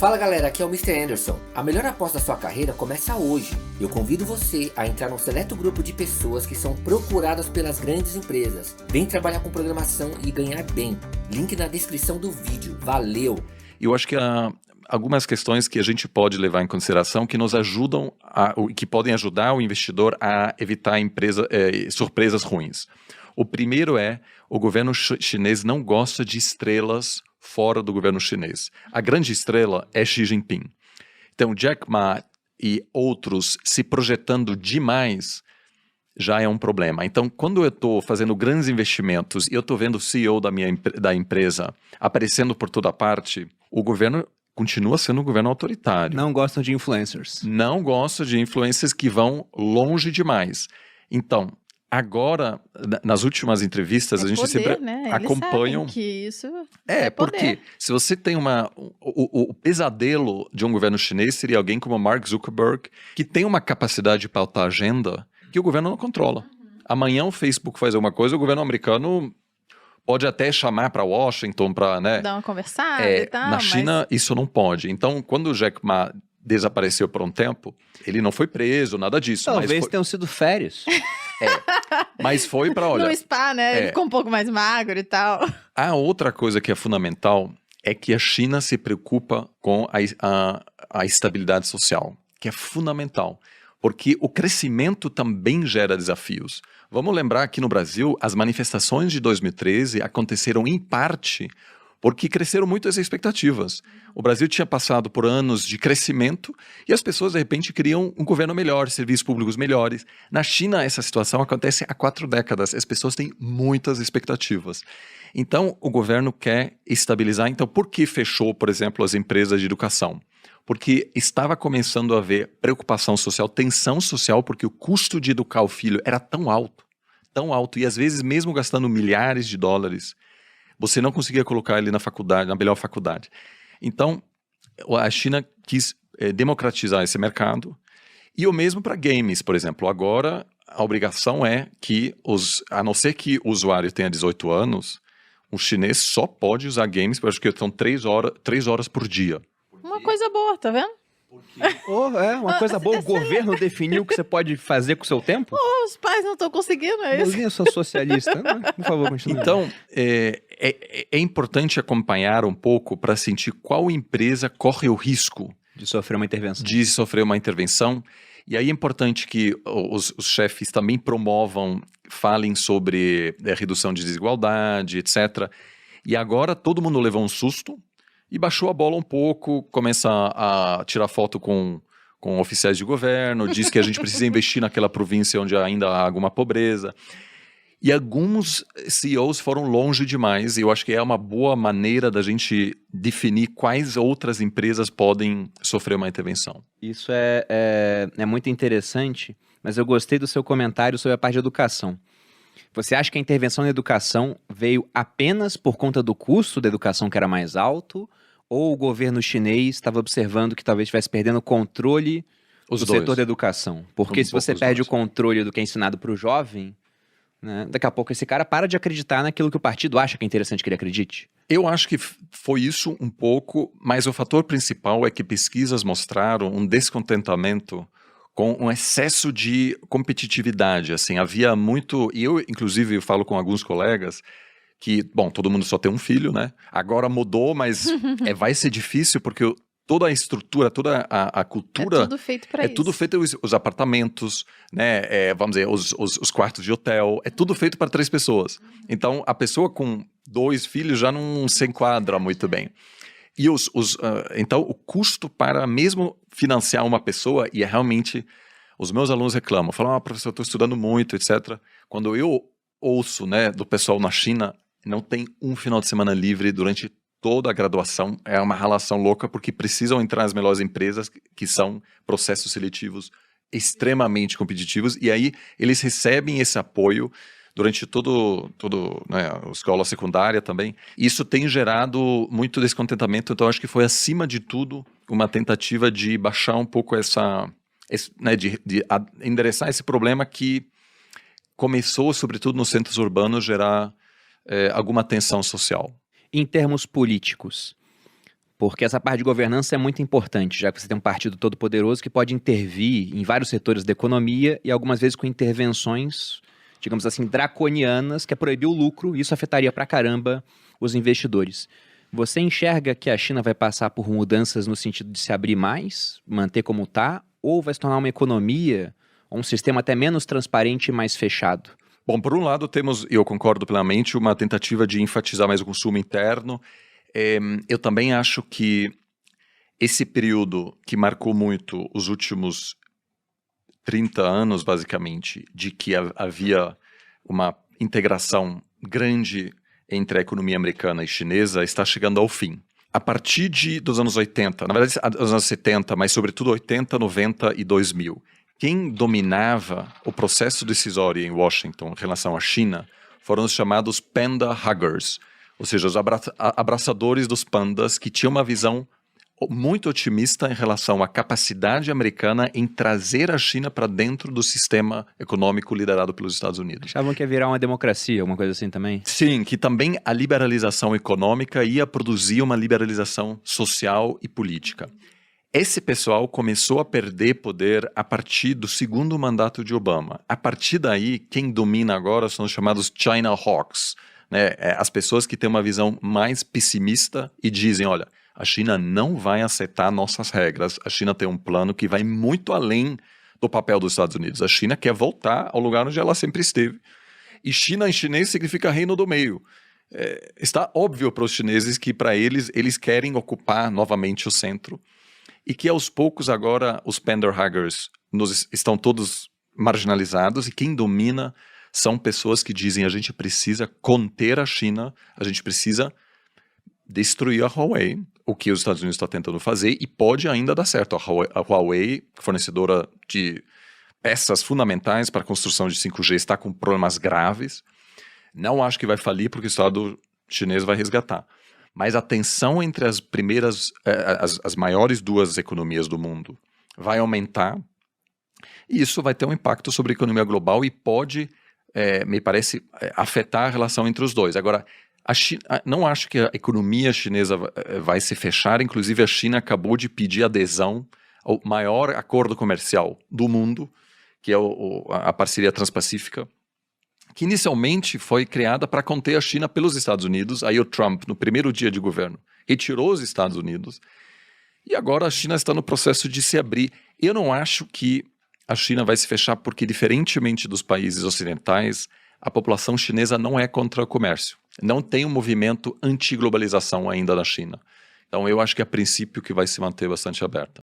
Fala galera, aqui é o Mr. Anderson. A melhor aposta da sua carreira começa hoje. Eu convido você a entrar num seleto grupo de pessoas que são procuradas pelas grandes empresas. Vem trabalhar com programação e ganhar bem. Link na descrição do vídeo. Valeu! Eu acho que há algumas questões que a gente pode levar em consideração que nos ajudam, que podem ajudar o investidor a evitar surpresas ruins. O primeiro é, o governo chinês não gosta de estrelas fora do governo chinês. A grande estrela é Xi Jinping. Então, Jack Ma e outros se projetando demais já é um problema. Então, quando eu estou fazendo grandes investimentos e eu estou vendo o CEO da empresa aparecendo por toda parte, o governo continua sendo um governo autoritário. Não gostam de influencers. Não gosta de influencers que vão longe demais. Então, agora, nas últimas entrevistas, a gente poder, sempre né? Eles acompanha... sabem que isso porque se você tem o pesadelo de um governo chinês seria alguém como Mark Zuckerberg, que tem uma capacidade de pautar agenda que o governo não controla. Amanhã o Facebook faz alguma coisa, o governo americano pode até chamar para Washington para, né? Dar uma conversada e tal. Na China, isso não pode. Então, quando o Jack Ma desapareceu por um tempo, ele não foi preso, nada disso. Talvez tenham sido férias. Mas foi para, olha... No spa, né? Ele ficou um pouco mais magro e tal. A outra coisa que é fundamental é que a China se preocupa com a estabilidade social, que é fundamental, porque o crescimento também gera desafios. Vamos lembrar que no Brasil, as manifestações de 2013 aconteceram em parte porque cresceram muito as expectativas. O Brasil tinha passado por anos de crescimento e as pessoas, de repente, queriam um governo melhor, serviços públicos melhores. Na China, essa situação acontece há 4 décadas. As pessoas têm muitas expectativas. Então, o governo quer estabilizar. Então, por que fechou, por exemplo, as empresas de educação? Porque estava começando a haver preocupação social, tensão social, porque o custo de educar o filho era tão alto, e às vezes mesmo gastando milhares de dólares, você não conseguia colocar ele na faculdade, na melhor faculdade. Então, a China quis democratizar esse mercado. E o mesmo para games, por exemplo. Agora, a obrigação é que, a não ser que o usuário tenha 18 anos, o chinês só pode usar games, porque acho que são 3 horas por dia. Uma coisa boa, tá vendo? Uma coisa boa. O governo definiu o que você pode fazer com o seu tempo? Os pais não estão conseguindo, é isso? Eu sou socialista. Por favor, continue. Então, é importante acompanhar um pouco para sentir qual empresa corre o risco de sofrer uma intervenção. E aí é importante que os chefes também falem sobre redução de desigualdade, etc. E agora todo mundo levou um susto e baixou a bola um pouco, começa a tirar foto com oficiais de governo, diz que a gente precisa investir naquela província onde ainda há alguma pobreza. E alguns CEOs foram longe demais, e eu acho que é uma boa maneira da gente definir quais outras empresas podem sofrer uma intervenção. Isso é muito interessante, mas eu gostei do seu comentário sobre a parte de educação. Você acha que a intervenção na educação veio apenas por conta do custo da educação que era mais alto, ou o governo chinês estava observando que talvez estivesse perdendo o controle do setor da educação? Porque se você perde o controle do que é ensinado para o jovem, né, daqui a pouco esse cara para de acreditar naquilo que o partido acha que é interessante que ele acredite. Eu acho que foi isso um pouco, mas o fator principal é que pesquisas mostraram um descontentamento com um excesso de competitividade. Assim, havia muito... E eu, inclusive, falo com alguns colegas que, bom, todo mundo só tem um filho, né? Agora mudou, mas vai ser difícil porque toda a estrutura, toda a cultura... É tudo feito para isso. É tudo feito, os apartamentos, né? Vamos dizer, os quartos de hotel, é tudo feito para 3 pessoas. Então, a pessoa com 2 filhos já não se enquadra muito bem. E então, o custo para mesmo financiar uma pessoa, e é realmente... Os meus alunos reclamam, falam, professor, eu estou estudando muito, etc. Quando eu ouço, né, do pessoal na China, não tem um final de semana livre durante toda a graduação. É uma relação louca, porque precisam entrar nas melhores empresas, que são processos seletivos extremamente competitivos, e aí eles recebem esse apoio durante né, a escola secundária também. Isso tem gerado muito descontentamento, então acho que foi, acima de tudo, uma tentativa de baixar um pouco né, de endereçar esse problema que começou, sobretudo nos centros urbanos, gerar alguma tensão social. Em termos políticos, porque essa parte de governança é muito importante, já que você tem um partido todo poderoso que pode intervir em vários setores da economia e algumas vezes com intervenções, digamos assim, draconianas, que é proibir o lucro, e isso afetaria pra caramba os investidores. Você enxerga que a China vai passar por mudanças no sentido de se abrir mais, manter como está, ou vai se tornar uma economia, ou um sistema até menos transparente e mais fechado? Bom, por um lado temos, e eu concordo plenamente, uma tentativa de enfatizar mais o consumo interno. Eu também acho que esse período que marcou muito os últimos 30 anos, basicamente, de que havia uma integração grande entre a economia americana e chinesa, está chegando ao fim. A partir dos anos 80, na verdade, dos anos 70, mas sobretudo 80, 90 e 2000, quem dominava o processo decisório em Washington em relação à China foram os chamados panda huggers, ou seja, os abraçadores dos pandas, que tinham uma visão muito otimista em relação à capacidade americana em trazer a China para dentro do sistema econômico liderado pelos Estados Unidos. Achavam que ia virar uma democracia, alguma coisa assim também? Sim, que também a liberalização econômica ia produzir uma liberalização social e política. Esse pessoal começou a perder poder a partir do segundo mandato de Obama. A partir daí, quem domina agora são os chamados China Hawks, né? As pessoas que têm uma visão mais pessimista e dizem, olha, a China não vai aceitar nossas regras, a China tem um plano que vai muito além do papel dos Estados Unidos. A China quer voltar ao lugar onde ela sempre esteve. E China em chinês significa reino do meio. Está óbvio para os chineses que para eles querem ocupar novamente o centro. E que aos poucos agora os panderhuggers estão todos marginalizados e quem domina são pessoas que dizem a gente precisa conter a China, a gente precisa destruir a Huawei, o que os Estados Unidos está tentando fazer e pode ainda dar certo. A Huawei, fornecedora de peças fundamentais para a construção de 5G, está com problemas graves. Não acho que vai falir porque o Estado chinês vai resgatar. Mas a tensão entre as primeiras, as maiores duas economias do mundo vai aumentar e isso vai ter um impacto sobre a economia global e pode, me parece, afetar a relação entre os dois. Agora, não acho que a economia chinesa vai se fechar, inclusive a China acabou de pedir adesão ao maior acordo comercial do mundo, que é a parceria transpacífica, que inicialmente foi criada para conter a China pelos Estados Unidos. Aí o Trump, no primeiro dia de governo, retirou os Estados Unidos e agora a China está no processo de se abrir. Eu não acho que a China vai se fechar porque, diferentemente dos países ocidentais, a população chinesa não é contra o comércio. Não tem um movimento anti-globalização ainda na China. Então eu acho que a princípio que vai se manter bastante aberta.